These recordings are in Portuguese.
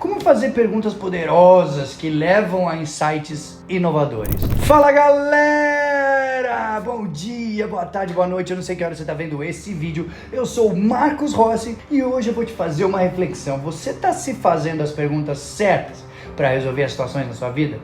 Como fazer perguntas poderosas que levam a insights inovadores? Fala galera! Bom dia, boa tarde, boa noite, eu não sei que hora você está vendo esse vídeo. Eu sou o Marcos Rossi e hoje eu vou te fazer uma reflexão. Você está se fazendo as perguntas certas para resolver as situações na sua vida?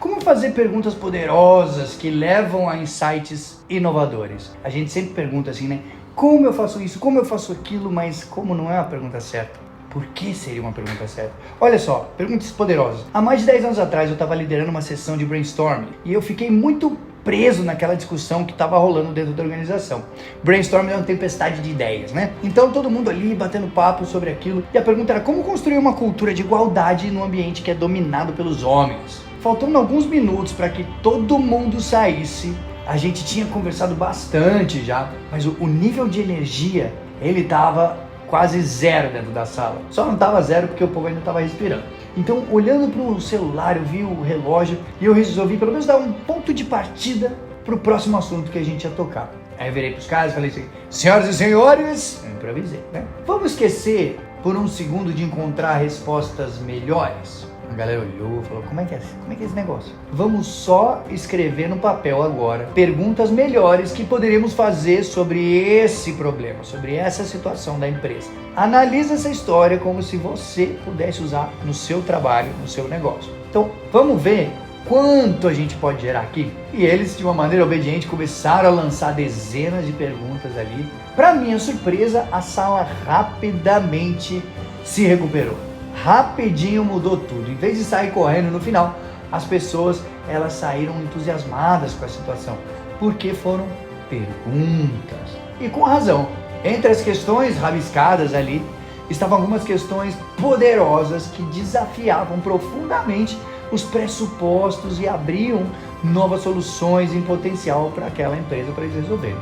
Como fazer perguntas poderosas que levam a insights inovadores? A gente sempre pergunta assim, né? Como eu faço isso? Como eu faço aquilo? Mas como não é a pergunta certa? Por que seria uma pergunta certa? Olha só, perguntas poderosas. Há mais de 10 anos atrás eu estava liderando uma sessão de brainstorming e eu fiquei muito preso naquela discussão que estava rolando dentro da organização. Brainstorming é uma tempestade de ideias, né? Então todo mundo ali batendo papo sobre aquilo e a pergunta era como construir uma cultura de igualdade num ambiente que é dominado pelos homens. Faltando alguns minutos para que todo mundo saísse, a gente tinha conversado bastante já, mas o nível de energia, ele estava quase zero dentro da sala. Só não estava zero porque o povo ainda estava respirando. Então, olhando para o celular, eu vi o relógio e eu resolvi pelo menos dar um ponto de partida para o próximo assunto que a gente ia tocar. Aí eu virei para os caras e falei assim, senhoras e senhores, eu improvisei, né? Vamos esquecer por um segundo de encontrar respostas melhores? A galera olhou e falou, como é que é esse negócio? Vamos só escrever no papel agora perguntas melhores que poderíamos fazer sobre esse problema, sobre essa situação da empresa. Analisa essa história como se você pudesse usar no seu trabalho, no seu negócio. Então, vamos ver quanto a gente pode gerar aqui? E eles, de uma maneira obediente, começaram a lançar dezenas de perguntas ali. Para minha surpresa, a sala rapidamente se recuperou. Rapidinho mudou tudo. Em vez de sair correndo no final, as pessoas elas saíram entusiasmadas com a situação, porque foram perguntas. E com razão. Entre as questões rabiscadas ali, estavam algumas questões poderosas que desafiavam profundamente os pressupostos e abriam novas soluções em potencial para aquela empresa, para eles resolverem.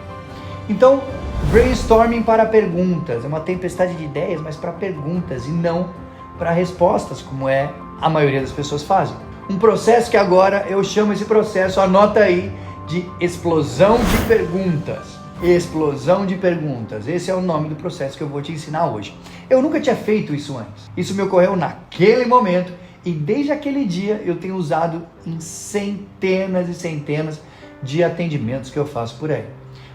Então, brainstorming para perguntas. É uma tempestade de ideias, mas para perguntas e não para respostas, como é a maioria das pessoas fazem. Um processo que agora eu chamo esse processo, anota aí, de explosão de perguntas. Explosão de perguntas. Esse é o nome do processo que eu vou te ensinar hoje. Eu nunca tinha feito isso antes. Isso me ocorreu naquele momento e desde aquele dia eu tenho usado em centenas e centenas de atendimentos que eu faço por aí.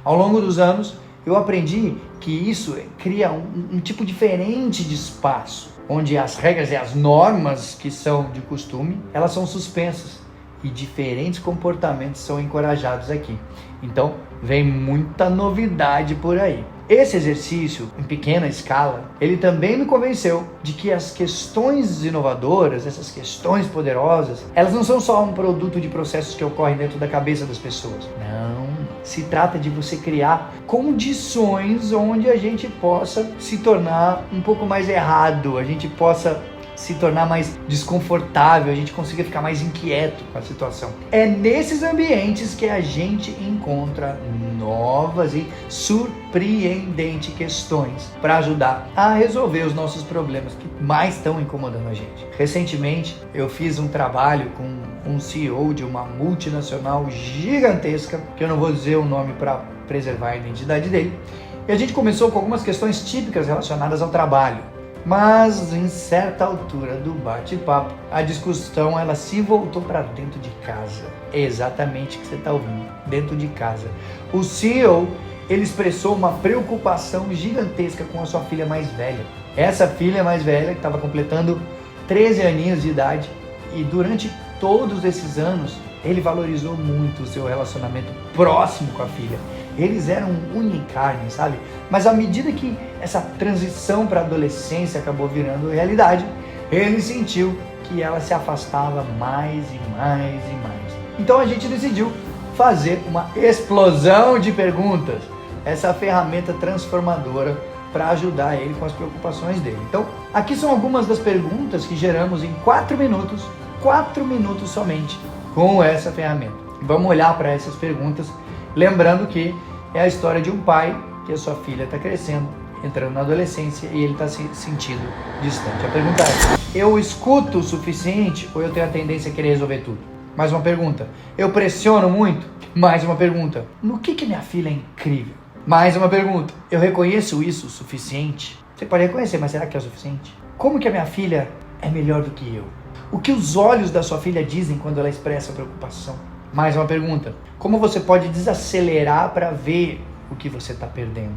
Ao longo dos anos, eu aprendi que isso cria um tipo diferente de espaço, onde as regras e as normas que são de costume, elas são suspensas e diferentes comportamentos são encorajados aqui. Então, vem muita novidade por aí. Esse exercício, em pequena escala, ele também me convenceu de que as questões inovadoras, essas questões poderosas, elas não são só um produto de processos que ocorrem dentro da cabeça das pessoas. Não. Se trata de você criar condições onde a gente possa se tornar um pouco mais errado, a gente possa se tornar mais desconfortável, a gente consiga ficar mais inquieto com a situação. É nesses ambientes que a gente encontra novas e surpreendentes questões para ajudar a resolver os nossos problemas que mais estão incomodando a gente. Recentemente, eu fiz um trabalho com um CEO de uma multinacional gigantesca, que eu não vou dizer o nome para preservar a identidade dele, e a gente começou com algumas questões típicas relacionadas ao trabalho. Mas em certa altura do bate-papo, a discussão ela se voltou para dentro de casa. É exatamente o que você está ouvindo, dentro de casa. O CEO, ele expressou uma preocupação gigantesca com a sua filha mais velha. Essa filha mais velha, que estava completando 13 aninhos de idade, e durante todos esses anos, ele valorizou muito o seu relacionamento próximo com a filha. Eles eram unha e carne, sabe? Mas à medida que essa transição para a adolescência acabou virando realidade, ele sentiu que ela se afastava mais e mais e mais. Então a gente decidiu fazer uma explosão de perguntas, essa ferramenta transformadora para ajudar ele com as preocupações dele. Então, aqui são algumas das perguntas que geramos em 4 minutos somente com essa ferramenta. Vamos olhar para essas perguntas, lembrando que é a história de um pai que a sua filha está crescendo, entrando na adolescência e ele está se sentindo distante. A pergunta é, eu escuto o suficiente ou eu tenho a tendência a querer resolver tudo? Mais uma pergunta, eu pressiono muito? Mais uma pergunta, no que minha filha é incrível? Mais uma pergunta, eu reconheço isso o suficiente? Você pode reconhecer, mas será que é o suficiente? Como que a minha filha é melhor do que eu? O que os olhos da sua filha dizem quando ela expressa preocupação? Mais uma pergunta. Como você pode desacelerar para ver o que você está perdendo?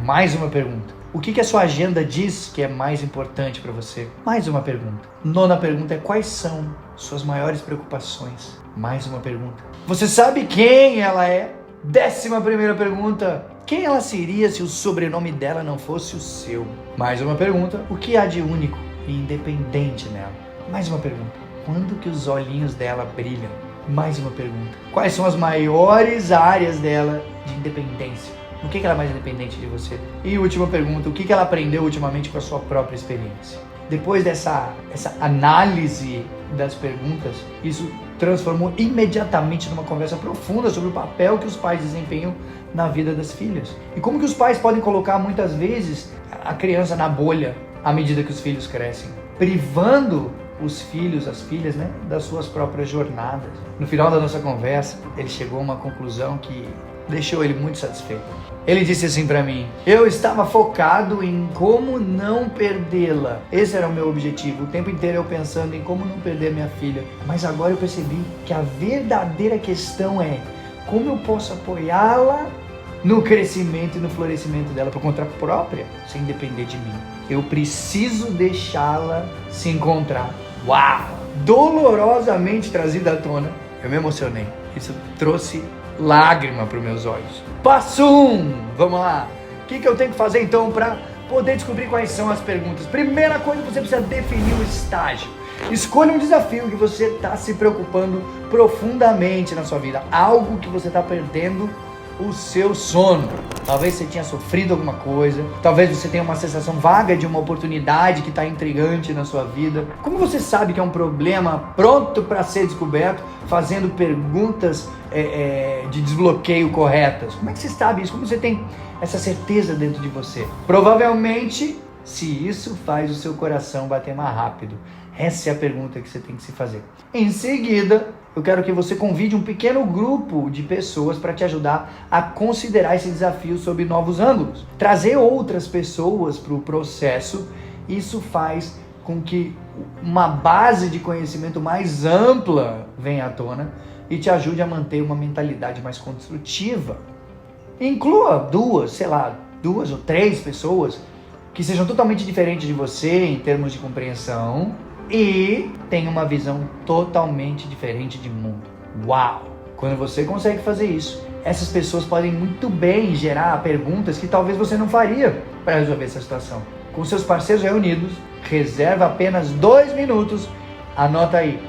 Mais uma pergunta. O que a sua agenda diz que é mais importante para você? Mais uma pergunta. Nona pergunta é: quais são suas maiores preocupações? Mais uma pergunta. Você sabe quem ela é? 11ª pergunta. Quem ela seria se o sobrenome dela não fosse o seu? Mais uma pergunta. O que há de único e independente nela? Mais uma pergunta. Quando que os olhinhos dela brilham? Mais uma pergunta. Quais são as maiores áreas dela de independência? No que ela é mais independente de você? E última pergunta, o que ela aprendeu ultimamente com a sua própria experiência? Depois dessa análise das perguntas, isso transformou imediatamente numa conversa profunda sobre o papel que os pais desempenham na vida das filhas. E como que os pais podem colocar muitas vezes a criança na bolha à medida que os filhos crescem, privando os filhos, as filhas, né, das suas próprias jornadas. No final da nossa conversa, ele chegou a uma conclusão que deixou ele muito satisfeito. Ele disse assim pra mim: eu estava focado em como não perdê-la. Esse era o meu objetivo. O tempo inteiro eu pensando em como não perder minha filha. Mas agora eu percebi que a verdadeira questão é como eu posso apoiá-la no crescimento e no florescimento dela por conta própria, sem depender de mim. Eu preciso deixá-la se encontrar. Uau! Dolorosamente trazida à tona. Eu me emocionei. Isso trouxe lágrima para os meus olhos. Passo 1, vamos lá. O que eu tenho que fazer então para poder descobrir quais são as perguntas? Primeira coisa, você precisa definir o estágio. Escolha um desafio que você está se preocupando profundamente na sua vida. Algo que você está perdendo o seu sono. Talvez você tenha sofrido alguma coisa, talvez você tenha uma sensação vaga de uma oportunidade que está intrigante na sua vida. Como você sabe que é um problema pronto para ser descoberto, fazendo perguntas de desbloqueio corretas? Como é que você sabe isso? Como você tem essa certeza dentro de você? Provavelmente, se isso faz o seu coração bater mais rápido. Essa é a pergunta que você tem que se fazer. Em seguida, eu quero que você convide um pequeno grupo de pessoas para te ajudar a considerar esse desafio sob novos ângulos. Trazer outras pessoas para o processo, isso faz com que uma base de conhecimento mais ampla venha à tona e te ajude a manter uma mentalidade mais construtiva. Inclua duas ou três pessoas que sejam totalmente diferentes de você em termos de compreensão e tenham uma visão totalmente diferente de mundo. Uau! Quando você consegue fazer isso, essas pessoas podem muito bem gerar perguntas que talvez você não faria para resolver essa situação. Com seus parceiros reunidos, reserva apenas 2 minutos, anota aí,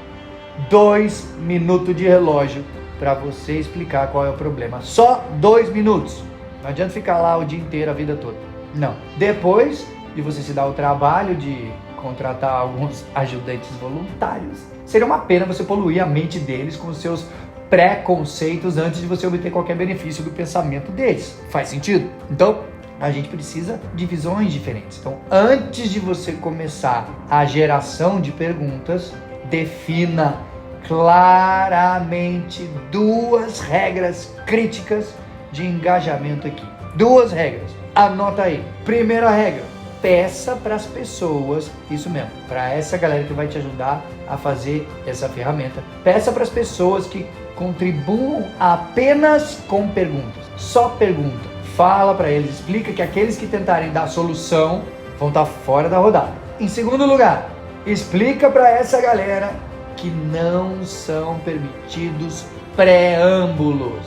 2 minutos de relógio para você explicar qual é o problema. Só 2 minutos. Não adianta ficar lá o dia inteiro, a vida toda. Não. Depois de você se dar o trabalho de contratar alguns ajudantes voluntários, seria uma pena você poluir a mente deles com os seus preconceitos antes de você obter qualquer benefício do pensamento deles. Faz sentido? Então, a gente precisa de visões diferentes. Então, antes de você começar a geração de perguntas, defina claramente 2 regras críticas de engajamento aqui. 2 regras. Anota aí. Primeira regra: peça para as pessoas, isso mesmo, para essa galera que vai te ajudar a fazer essa ferramenta. Peça para as pessoas que contribuam apenas com perguntas. Só pergunta. Fala para eles, explica que aqueles que tentarem dar solução vão estar fora da rodada. Em segundo lugar, explica para essa galera que não são permitidos preâmbulos.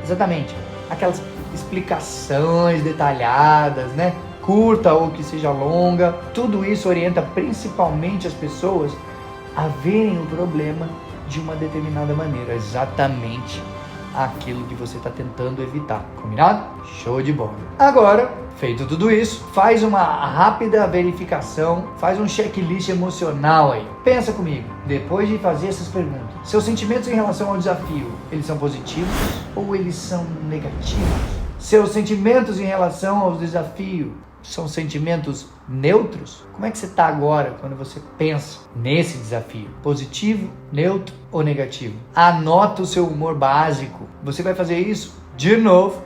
Exatamente, aquelas explicações detalhadas, né? Curta ou que seja longa. Tudo isso orienta principalmente as pessoas a verem o problema de uma determinada maneira, exatamente aquilo que você está tentando evitar. Combinado? Show de bola. Agora, feito tudo isso, faz uma rápida verificação, faz um checklist emocional aí. Pensa comigo, depois de fazer essas perguntas, seus sentimentos em relação ao desafio, eles são positivos ou eles são negativos? Seus sentimentos em relação ao desafio são sentimentos neutros? Como é que você está agora quando você pensa nesse desafio? Positivo, neutro ou negativo? Anota o seu humor básico. Você vai fazer isso de novo,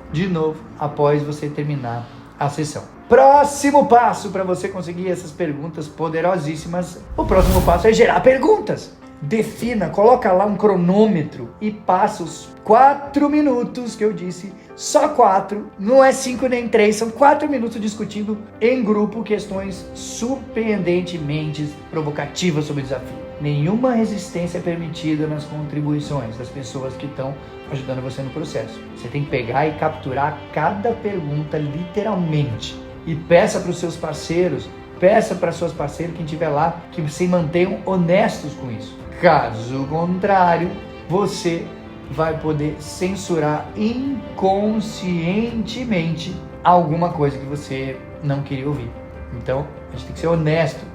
após você terminar a sessão. Próximo passo para você conseguir essas perguntas poderosíssimas. O próximo passo é gerar perguntas. Defina, coloca lá um cronômetro e passa os 4 minutos que eu disse, só 4, não é 5 nem 3, são 4 minutos discutindo em grupo questões surpreendentemente provocativas sobre o desafio. Nenhuma resistência é permitida nas contribuições das pessoas que estão ajudando você no processo. Você tem que pegar e capturar cada pergunta literalmente e peça para os seus parceiros, peça para suas parceiras, quem estiver lá, que se mantenham honestos com isso. Caso contrário, você vai poder censurar inconscientemente alguma coisa que você não queria ouvir. Então, a gente tem que ser honesto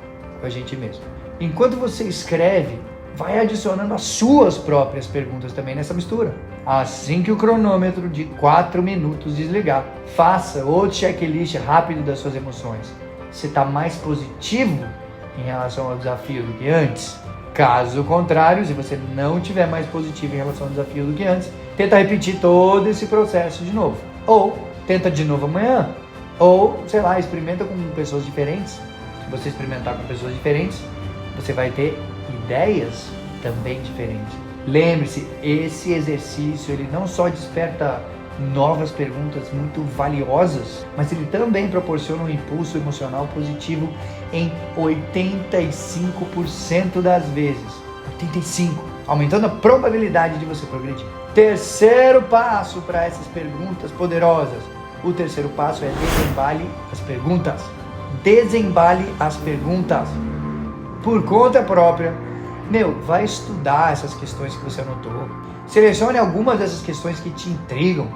com a gente mesmo. Enquanto você escreve, vai adicionando as suas próprias perguntas também nessa mistura. Assim que o cronômetro de 4 minutos desligar, faça outro checklist rápido das suas emoções. Você está mais positivo em relação ao desafio do que antes? Caso contrário, se você não estiver mais positivo em relação ao desafio do que antes, tenta repetir todo esse processo de novo. Ou tenta de novo amanhã. Ou, sei lá, experimenta com pessoas diferentes. Se você experimentar com pessoas diferentes, você vai ter ideias também diferentes. Lembre-se, esse exercício ele não só desperta novas perguntas muito valiosas, mas ele também proporciona um impulso emocional positivo em 85% das vezes. 85%, aumentando a probabilidade de você progredir. Terceiro passo para essas perguntas poderosas. O terceiro passo é desembale as perguntas. Desembale as perguntas. Por conta própria, vai estudar essas questões que você anotou. Selecione algumas dessas questões que te intrigam.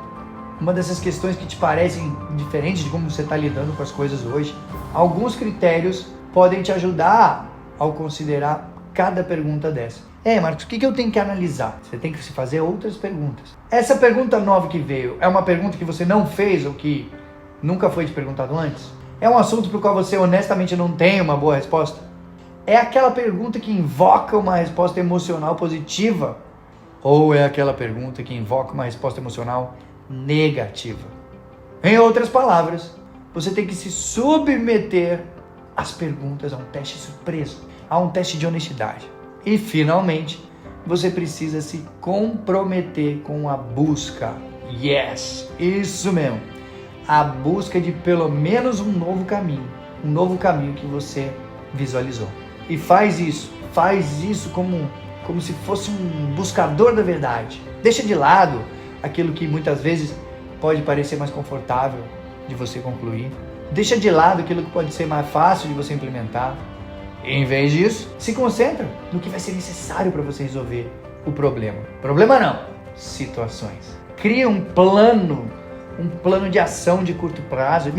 Uma dessas questões que te parecem diferentes de como você está lidando com as coisas hoje. Alguns critérios podem te ajudar ao considerar cada pergunta dessa. Marcos, o que eu tenho que analisar? Você tem que se fazer outras perguntas. Essa pergunta nova que veio é uma pergunta que você não fez ou que nunca foi te perguntado antes? É um assunto para o qual você honestamente não tem uma boa resposta? É aquela pergunta que invoca uma resposta emocional positiva? Ou é aquela pergunta que invoca uma resposta emocional negativa? Em outras palavras, você tem que se submeter às perguntas a um teste surpresa, a um teste de honestidade. E finalmente, você precisa se comprometer com a busca. Yes, isso mesmo. A busca de pelo menos um novo caminho que você visualizou. E faz isso como se fosse um buscador da verdade. Deixa de lado aquilo que muitas vezes pode parecer mais confortável de você concluir. Deixa de lado aquilo que pode ser mais fácil de você implementar. E, em vez disso, se concentra no que vai ser necessário para você resolver o problema. Problema não, situações. Cria um plano de ação de curto prazo.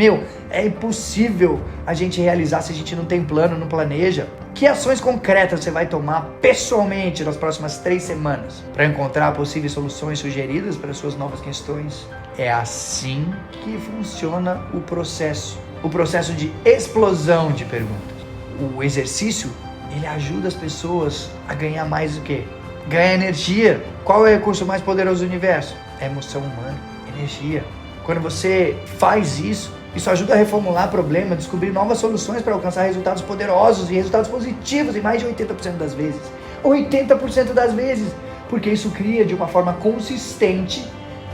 É impossível a gente realizar se a gente não tem plano, não planeja. Que ações concretas você vai tomar pessoalmente nas próximas 3 semanas para encontrar possíveis soluções sugeridas para suas novas questões? É assim que funciona o processo de explosão de perguntas. O exercício, ele ajuda as pessoas a ganhar mais o quê? Ganhar energia. Qual é o recurso mais poderoso do universo? É a emoção humana, energia. Quando você faz isso ajuda a reformular problema, descobrir novas soluções para alcançar resultados poderosos e resultados positivos em mais de 80% das vezes. 80% das vezes, porque isso cria de uma forma consistente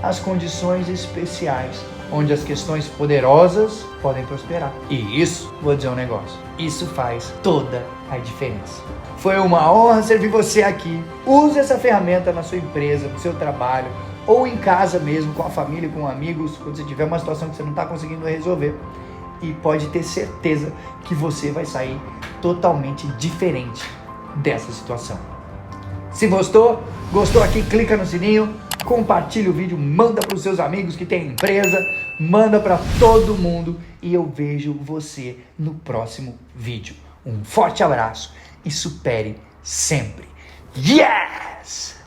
as condições especiais, onde as questões poderosas podem prosperar. E isso, vou dizer um negócio, isso faz toda a diferença. Foi uma honra servir você aqui. Use essa ferramenta na sua empresa, no seu trabalho, ou em casa mesmo, com a família, com amigos, quando você tiver uma situação que você não está conseguindo resolver. E pode ter certeza que você vai sair totalmente diferente dessa situação. Se gostou aqui, clica no sininho, compartilha o vídeo, manda para os seus amigos que têm empresa, manda para todo mundo e eu vejo você no próximo vídeo. Um forte abraço e supere sempre. Yes!